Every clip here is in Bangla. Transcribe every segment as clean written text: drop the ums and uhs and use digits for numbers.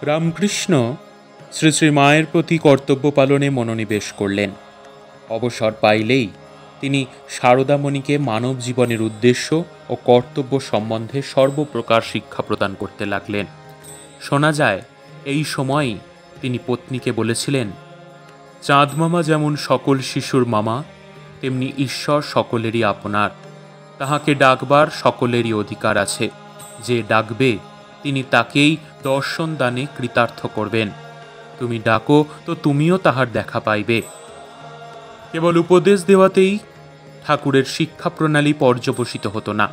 রামকৃষ্ণ শ্রী শ্রী মায়ের প্রতি কর্তব্য পালনে মনোনিবেশ করলেন। অবসর পাইলেই তিনি শারদামণিকে মানব জীবনের উদ্দেশ্য ও কর্তব্য সম্বন্ধে সর্বপ্রকার শিক্ষা প্রদান করতে লাগলেন। শোনা যায়, এই সময়ই তিনি পত্নীকে বলেছিলেন, চাঁদমামা যেমন সকল শিশুর মামা, তেমনি ঈশ্বর সকলেরই আপনার। তাহাকে ডাকবার সকলেরই অধিকার আছে। যে ডাকবে তিনি তাকেই দর্শন দানে কৃতার্থ করবেন। তুমি ডাকো তো তুমিও তাহার দেখা পাইবে। কেবল উপদেশ দেওয়াতেই ঠাকুরের শিক্ষা প্রণালী পর্যবসিত হতো না।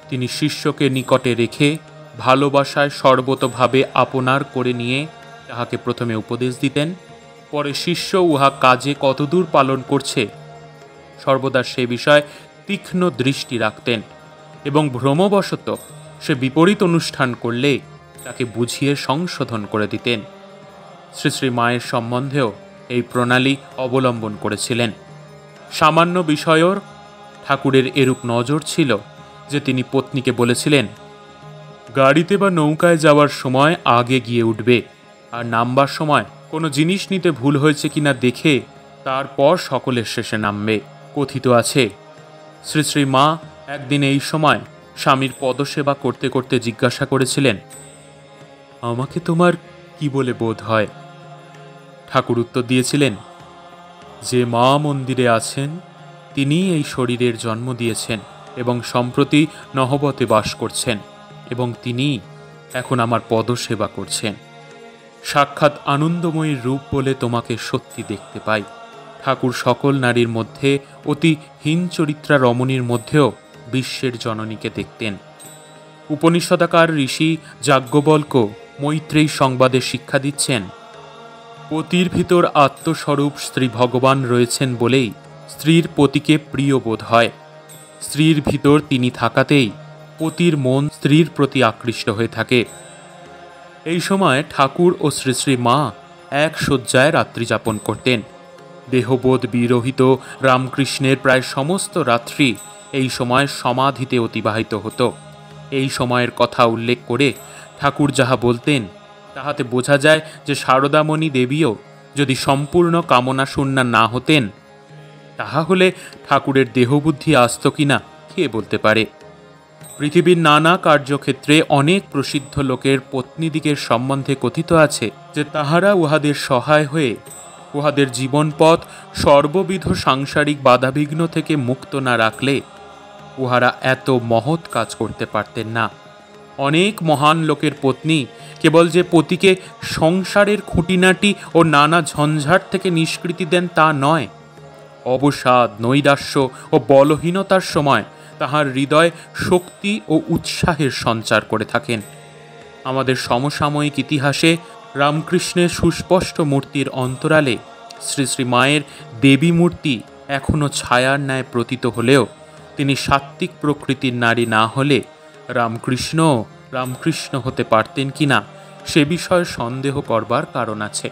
তিনি শিষ্যকে নিকটে রেখে ভালোবাসায় সর্বতভাবে আপনার করে নিয়ে তাহাকে প্রথমে উপদেশ দিতেন, পরে শিষ্য উহা কাজে কতদূর পালন করছে সর্বদা সে বিষয়ে তীক্ষ্ণ দৃষ্টি রাখতেন এবং ভ্রমবশত সে বিপরীত অনুষ্ঠান করলে তাকে বুঝিয়ে সংশোধন করে দিতেন। শ্রী শ্রী মায়ের সম্বন্ধেও এই প্রণালী অবলম্বন করেছিলেন। সামান্য বিষয়ের ঠাকুরের এরূপ নজর ছিল যে তিনি পত্নীকে বলেছিলেন, গাড়িতে বা নৌকায় যাওয়ার সময় আগে গিয়ে উঠবে, আর নামবার সময় কোনো জিনিস নিতে ভুল হয়েছে কিনা দেখে তারপর সকলের শেষে নামবে। কথিত আছে, শ্রী শ্রী মা একদিন এই সময় স্বামীর পদসেবা করতে করতে জিজ্ঞাসা করেছিলেন, আমাকে তোমার কি বলে বোধ হয়? ঠাকুর উত্তর দিয়েছিলেন, যে মা মন্দিরে আছেন তিনি এই শরীরের জন্ম দিয়েছেন এবং সম্প্রতি নহবতে বাস করছেন, এবং তিনি এখন আমার পদসেবা করছেন। সাক্ষাৎ আনন্দময়ীর রূপ বলে তোমাকে সত্যি দেখতে পাই। ঠাকুর সকল নারীর মধ্যে অতি হীন চরিত্রা রমণীর মধ্যেও বিশ্বের জননীকে দেখতেন। উপনিষদাকার ঋষি যাজ্ঞবল্ক্য মৈত্রেয়ী সংবাদে শিক্ষা দিচ্ছেন, পতির ভিতর আত্মস্বরূপ স্ত্রী ভগবান রয়েছেন বলেই স্ত্রীর পতিকে প্রিয় বোধ হয়। স্ত্রীর ভিতর তিনি থাকাতেই পতির মন স্ত্রীর প্রতি আকৃষ্ট হয়ে থাকে। এই সময় ঠাকুর ও শ্রী শ্রী মা এক শয্যায় রাত্রি যাপন করতেন। দেহবোধ বিরহিত রামকৃষ্ণের প্রায় সমস্ত রাত্রি এই সময় সমাধিতে অতিবাহিত হতো। এই সময়ের কথা উল্লেখ করে ঠাকুর যাহা বলতেন তাহাতে বোঝা যায় যে শারদামণি দেবীও যদি সম্পূর্ণ কামনা শূন্যা না হতেন, তাহা হলে ঠাকুরের দেহবুদ্ধি আসত কিনা কে বলতে পারে। পৃথিবীর নানা কার্যক্ষেত্রে অনেক প্রসিদ্ধ লোকের পত্নীদিগের সম্বন্ধে কথিত আছে যে তাহারা উহাদের সহায় হয়ে উহাদের জীবনপথ সর্ববিধ সাংসারিক বাধাবিঘ্ন থেকে মুক্ত না রাখলে উহারা এত মহৎ কাজ করতে পারতেন না। অনেক মহান লোকের পত্নী কেবল যে পতিকে সংসারের খুঁটিনাটি ও নানা ঝঞ্ঝাট থেকে নিষ্কৃতি দেন তা নয়, অবসাদ, নৈরাশ্য ও বলহীনতার সময় তাহার হৃদয় শক্তি ও উৎসাহের সঞ্চার করে থাকেন। আমাদের সমসাময়িক ইতিহাসে রামকৃষ্ণের সুস্পষ্ট মূর্তির অন্তরালে শ্রী শ্রী মায়ের দেবী মূর্তি এখনও ছায়ার ন্যায় প্রতীত হলেও তিনি সাত্ত্বিক প্রকৃতির নারী না হলে রামকৃষ্ণ হতে পারতেন কিনা সে বিষয়ে সন্দেহ করবার কারণ আছে।